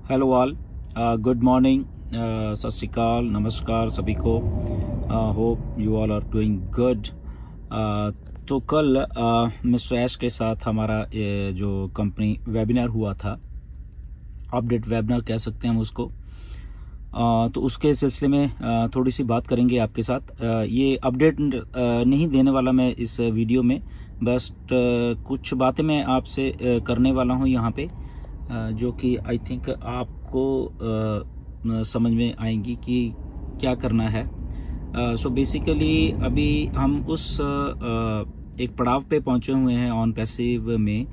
Hello all, good morning, सत श्री अकाल, नमस्कार सभी को। Hope you all are doing good. तो कल मिस्टर ऐश के साथ हमारा जो कंपनी वेबिनार हुआ था, अपडेट वेबिनार कह सकते हैं हम उसको। तो उसके सिलसिले में थोड़ी सी बात करेंगे आपके साथ। ये अपडेट नहीं देने वाला मैं इस वीडियो में, बस कुछ बातें मैं आपसे करने वाला हूँ यहाँ पे, जो कि आई थिंक आपको समझ में आएंगी कि क्या करना है। सो बेसिकली अभी हम उस एक पड़ाव पे पहुंचे हुए हैं ऑन पैसिव में,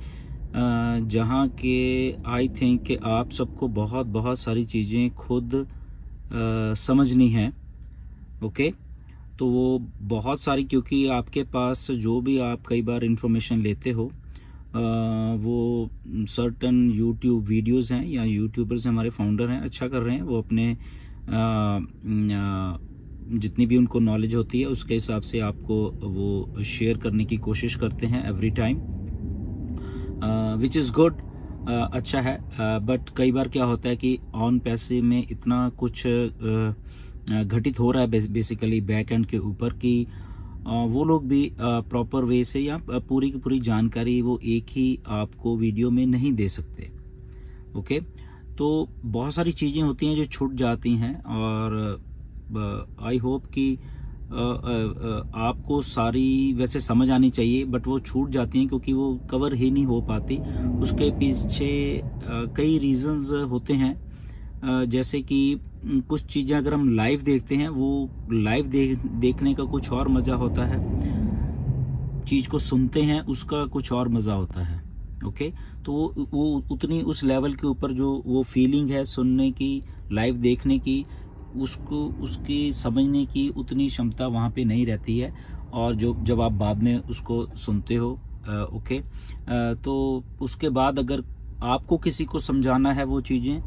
जहां के आई थिंक कि आप सबको बहुत बहुत सारी चीज़ें खुद समझनी है। ओके, तो वो बहुत सारी, क्योंकि आपके पास जो भी आप कई बार इंफॉर्मेशन लेते हो, वो सर्टन यूट्यूब वीडियोस हैं या यूट्यूबर्स हमारे फाउंडर हैं, अच्छा कर रहे हैं। वो अपने जितनी भी उनको नॉलेज होती है उसके हिसाब से आपको वो शेयर करने की कोशिश करते हैं every time, which is good, अच्छा है। बट कई बार क्या होता है कि ऑन पैसे में इतना कुछ घटित हो रहा है बेसिकली बैक एंड के ऊपर कि वो लोग भी प्रॉपर वे से या पूरी की पूरी जानकारी वो एक ही आपको वीडियो में नहीं दे सकते। ओके, तो बहुत सारी चीज़ें होती हैं जो छूट जाती हैं, और आई होप कि आपको सारी वैसे समझ आनी चाहिए, बट वो छूट जाती हैं क्योंकि वो कवर ही नहीं हो पाती। उसके पीछे कई रीजंस होते हैं, जैसे कि कुछ चीज़ें अगर हम लाइव देखते हैं, वो लाइव देखने का कुछ और मज़ा होता है, चीज़ को सुनते हैं उसका कुछ और मज़ा होता है। ओके, तो वो उतनी उस लेवल के ऊपर जो वो फीलिंग है सुनने की, लाइव देखने की, उसको उसकी समझने की उतनी क्षमता वहाँ पे नहीं रहती है। और जो जब आप बाद में उसको सुनते हो, ओके, तो उसके बाद अगर आपको किसी को समझाना है वो चीज़ें,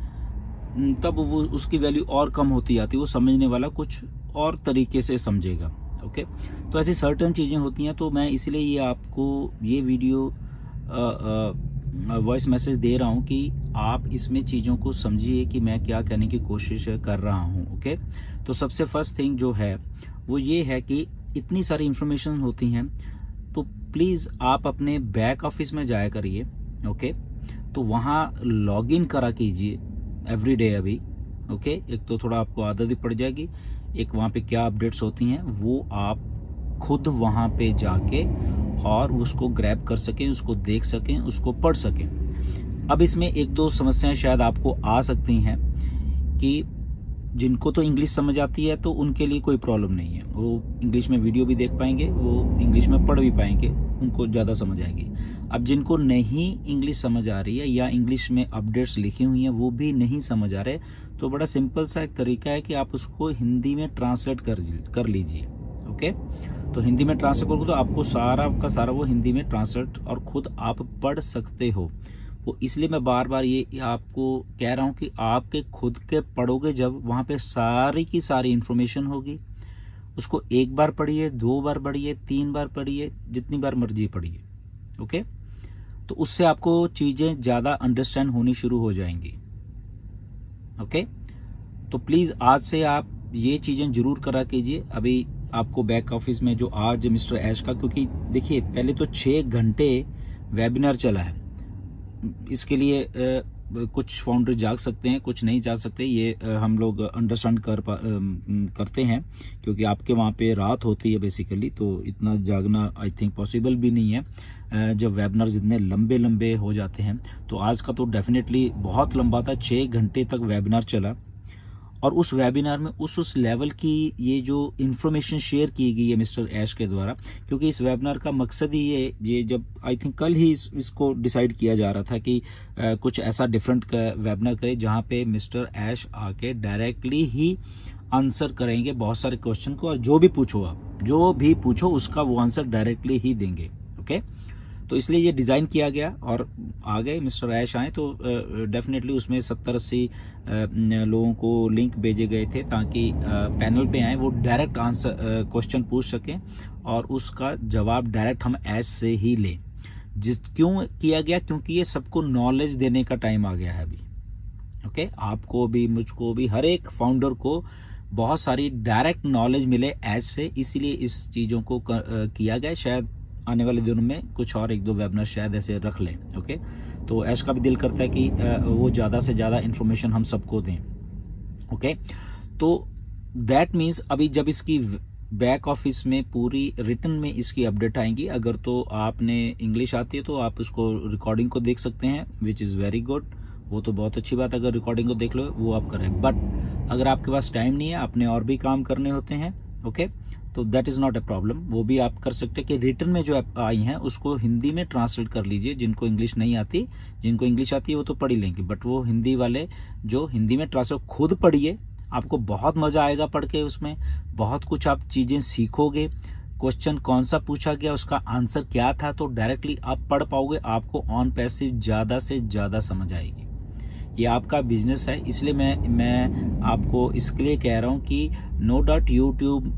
तब वो उसकी वैल्यू और कम होती जाती है। वो समझने वाला कुछ और तरीके से समझेगा। ओके, तो ऐसी सर्टन चीज़ें होती हैं। तो मैं इसलिए ये आपको ये वीडियो वॉइस मैसेज दे रहा हूँ कि आप इसमें चीज़ों को समझिए कि मैं क्या कहने की कोशिश कर रहा हूँ। ओके, तो सबसे फर्स्ट थिंग जो है वो ये है कि इतनी सारी इंफॉर्मेशन होती हैं, तो प्लीज़ आप अपने बैक ऑफिस में जाया करिए। ओके, तो वहाँ लॉगिन करा कीजिए एवरी डे अभी। ओके, एक तो थोड़ा आपको आदत भी पड़ जाएगी, एक वहाँ पे क्या अपडेट्स होती हैं वो आप खुद वहाँ पे जाके और उसको ग्रैब कर सकें, उसको देख सकें, उसको पढ़ सकें। अब इसमें एक दो समस्याएं शायद आपको आ सकती हैं कि जिनको तो इंग्लिश समझ आती है तो उनके लिए कोई प्रॉब्लम नहीं है, वो इंग्लिश में वीडियो भी देख पाएंगे, वो इंग्लिश में पढ़ भी पाएंगे, उनको ज़्यादा समझ आएगी। अब जिनको नहीं इंग्लिश समझ आ रही है या इंग्लिश में अपडेट्स लिखी हुई हैं वो भी नहीं समझ आ रहे, तो बड़ा सिंपल सा एक तरीका है कि आप उसको हिंदी में ट्रांसलेट कर लीजिए। ओके, तो हिंदी में ट्रांसलेट करोगे तो आपको सारा का सारा वो हिंदी में ट्रांसलेट और खुद आप पढ़ सकते हो। वो इसलिए मैं बार बार ये आपको कह रहा हूँ कि आपके खुद के पढ़ोगे जब, वहाँ पे सारी की सारी इन्फॉर्मेशन होगी। उसको एक बार पढ़िए, दो बार पढ़िए, तीन बार पढ़िए, जितनी बार मर्जी पढ़िए। ओके, तो उससे आपको चीज़ें ज़्यादा अंडरस्टैंड होनी शुरू हो जाएंगी। ओके, तो प्लीज़ आज से आप ये चीज़ें ज़रूर करा कीजिए। अभी आपको बैक ऑफिस में जो आज मिस्टर ऐश का, क्योंकि देखिए पहले तो 6 घंटे वेबिनार चला है, इसके लिए कुछ फाउंडर जाग सकते हैं, कुछ नहीं जा सकते, ये हम लोग अंडरस्टैंड करते हैं, क्योंकि आपके वहाँ पे रात होती है बेसिकली, तो इतना जागना आई थिंक पॉसिबल भी नहीं है जब वेबिनार्स इतने लंबे लंबे हो जाते हैं। तो आज का तो डेफिनेटली बहुत लंबा था, 6 घंटे तक वेबिनार चला, और उस वेबिनार में उस लेवल की ये जो इन्फॉर्मेशन शेयर की गई है मिस्टर ऐश के द्वारा, क्योंकि इस वेबिनार का मकसद ही ये जब आई थिंक कल ही इसको डिसाइड किया जा रहा था कि कुछ ऐसा डिफरेंट वेबिनार करें जहां पे मिस्टर ऐश आके डायरेक्टली ही आंसर करेंगे बहुत सारे क्वेश्चन को, और जो भी पूछो आप, जो भी पूछो उसका वो आंसर डायरेक्टली ही देंगे। ओके, तो इसलिए ये डिज़ाइन किया गया, और आ गए मिस्टर ऐश आए तो डेफिनेटली उसमें 70-80 लोगों को लिंक भेजे गए थे ताकि पैनल पे आए, वो डायरेक्ट आंसर क्वेश्चन पूछ सकें और उसका जवाब डायरेक्ट हम ऐश से ही लें। क्यों किया गया? क्योंकि ये सबको नॉलेज देने का टाइम आ गया है अभी। ओके आपको भी, मुझको भी, हर एक फाउंडर को बहुत सारी डायरेक्ट नॉलेज मिले एज से, इसीलिए इस चीज़ों को किया गया। शायद आने वाले दिनों में कुछ और 1-2 वेबिनार शायद ऐसे रख लें। ओके तो ऐश का भी दिल करता है कि वो ज़्यादा से ज़्यादा इन्फॉर्मेशन हम सबको दें। ओके तो दैट मीन्स अभी जब इसकी बैक ऑफिस में पूरी रिटन में इसकी अपडेट आएंगी, अगर तो आपने इंग्लिश आती है तो आप उसको रिकॉर्डिंग को देख सकते हैं, विच इज़ वेरी गुड, वो तो बहुत अच्छी बात है। अगर रिकॉर्डिंग को देख लो वो आप करें, बट अगर आपके पास टाइम नहीं है, आपने और भी काम करने होते हैं, ओके तो that is not a problem, वो भी आप कर सकते हैं कि रिटन में जो आई हैं उसको हिंदी में ट्रांसलेट कर लीजिए। जिनको इंग्लिश नहीं आती, जिनको इंग्लिश आती है वो तो पढ़ ही लेंगे, बट वो हिंदी वाले जो हिंदी में ट्रांसलेट खुद पढ़िए, आपको बहुत मज़ा आएगा पढ़ के, उसमें बहुत कुछ आप चीज़ें सीखोगे। क्वेश्चन कौन सा पूछा गया, उसका आंसर क्या था, तो डायरेक्टली आप पढ़ पाओगे, आपको ऑन पैसिव ज़्यादा से ज़्यादा समझ आएगी। ये आपका बिजनेस है, इसलिए मैं आपको इसके लिए कह रहा हूँ कि नो डाउट यूट्यूब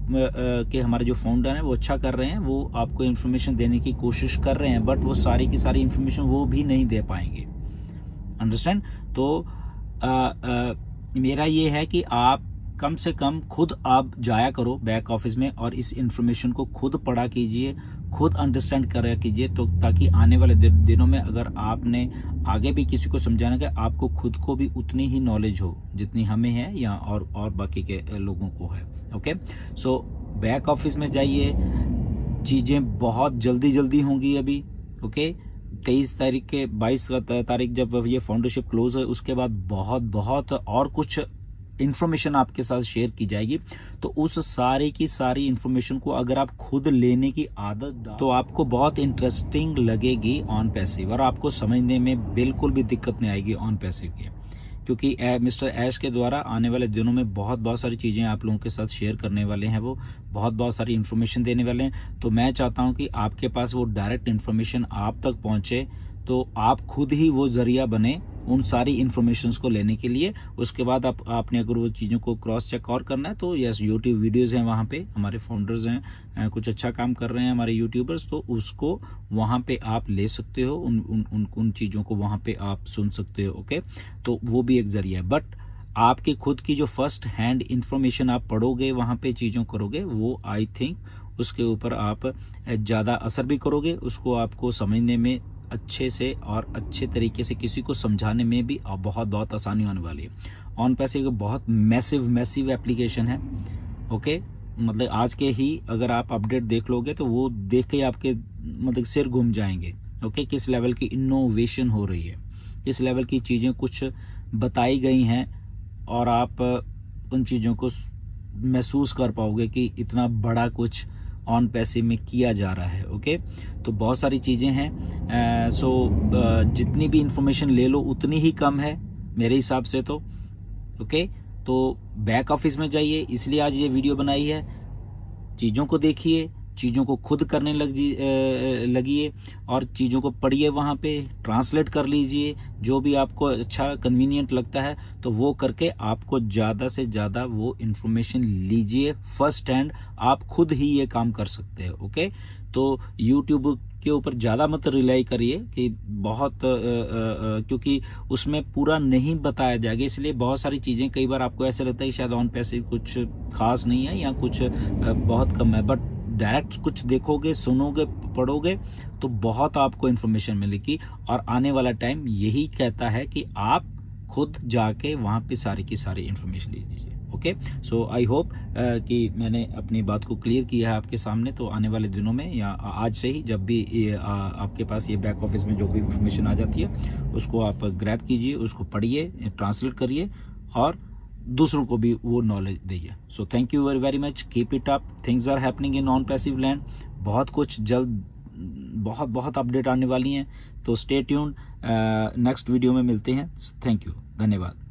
के हमारे जो फाउंडर हैं वो अच्छा कर रहे हैं, वो आपको इन्फॉर्मेशन देने की कोशिश कर रहे हैं, बट वो सारी की सारी इन्फॉर्मेशन वो भी नहीं दे पाएंगे। अंडरस्टैंड? तो मेरा ये है कि आप कम से कम खुद आप जाया करो बैक ऑफिस में और इस इन्फॉर्मेशन को खुद पढ़ा कीजिए, खुद अंडरस्टैंड करा कीजिए, तो ताकि आने वाले दिनों में अगर आपने आगे भी किसी को समझाना है, आपको खुद को भी उतनी ही नॉलेज हो जितनी हमें है या और बाकी के लोगों को है। ओके सो बैक ऑफिस में जाइए, चीज़ें बहुत जल्दी होंगी अभी। ओके 23 तारीख के 22 तारीख जब ये फाउंडरशिप क्लोज है, उसके बाद बहुत और कुछ इन्फॉर्मेशन आपके साथ शेयर की जाएगी। तो उस सारी की सारी इन्फॉर्मेशन को अगर आप खुद लेने की आदत तो आपको बहुत इंटरेस्टिंग लगेगी ऑन पैसिव, और आपको समझने में बिल्कुल भी दिक्कत नहीं आएगी ऑन पैसिव की, क्योंकि मिस्टर ऐश के द्वारा आने वाले दिनों में बहुत सारी चीज़ें आप लोगों के साथ शेयर करने वाले हैं, वो बहुत सारी इन्फॉर्मेशन देने वाले हैं। तो मैं चाहता हूं कि आपके पास वो डायरेक्ट इन्फॉर्मेशन आप तक पहुंचे, तो आप खुद ही वो जरिया बने उन सारी इन्फॉर्मेशंस को लेने के लिए। उसके बाद आपने अगर वो चीज़ों को क्रॉस चेक और करना है तो यस यूट्यूब वीडियोज़ हैं, वहाँ पे हमारे फाउंडर्स हैं, कुछ अच्छा काम कर रहे हैं हमारे यूट्यूबर्स, तो उसको वहाँ पे आप ले सकते हो, उन चीज़ों को वहाँ पे आप सुन सकते हो। ओके तो वो भी एक जरिया है, बट आपकी खुद की जो फर्स्ट हैंड इन्फॉर्मेशन आप पढ़ोगे, वहाँ पे चीज़ों करोगे, वो आई थिंक उसके ऊपर आप ज़्यादा असर भी करोगे, उसको आपको समझने में अच्छे से और अच्छे तरीके से किसी को समझाने में भी बहुत आसानी होने वाली है। ऑन पैसिव बहुत मैसिव एप्लीकेशन है। ओके मतलब आज के ही अगर आप अपडेट देख लोगे तो वो देख के आपके मतलब सिर घूम जाएंगे। ओके किस लेवल की इनोवेशन हो रही है, किस लेवल की चीज़ें कुछ बताई गई हैं, और आप उन चीज़ों को महसूस कर पाओगे कि इतना बड़ा कुछ ऑन पैसिव में किया जा रहा है। ओके तो बहुत सारी चीज़ें हैं। सो जितनी भी इंफॉर्मेशन ले लो उतनी ही कम है मेरे हिसाब से तो। ओके तो बैक ऑफिस में जाइए, इसलिए आज ये वीडियो बनाई है। चीज़ों को देखिए, चीज़ों को खुद करने लगिए और चीज़ों को पढ़िए, वहाँ पे ट्रांसलेट कर लीजिए, जो भी आपको अच्छा कन्वीनियंट लगता है तो वो करके आपको ज़्यादा से ज़्यादा वो इन्फॉर्मेशन लीजिए फर्स्ट हैंड। आप खुद ही ये काम कर सकते हो। ओके तो यूट्यूब के ऊपर ज़्यादा मत रिलाई करिए कि बहुत क्योंकि उसमें पूरा नहीं बताया जाएगा, इसलिए बहुत सारी चीज़ें कई बार आपको ऐसे लगता है कि शायद ऑन पैसिव कुछ खास नहीं है या कुछ बहुत कम है, बट डायरेक्ट कुछ देखोगे, सुनोगे, पढ़ोगे तो बहुत आपको इन्फॉर्मेशन मिलेगी। और आने वाला टाइम यही कहता है कि आप खुद जाके वहाँ पे सारी की सारी इन्फॉर्मेशन ले लीजिए। ओके सो आई होप कि मैंने अपनी बात को क्लियर किया है आपके सामने। तो आने वाले दिनों में या आज से ही जब भी आपके पास ये बैक ऑफिस में जो भी इन्फॉर्मेशन आ जाती है उसको आप ग्रैब कीजिए, उसको पढ़िए, ट्रांसलेट करिए और दूसरों को भी वो नॉलेज दीजिए। So thank you very much, keep it up, things are happening in non passive land. बहुत कुछ जल्द बहुत अपडेट आने वाली हैं, तो स्टे ट्यून्ड। नेक्स्ट वीडियो में मिलते हैं। थैंक यू, धन्यवाद।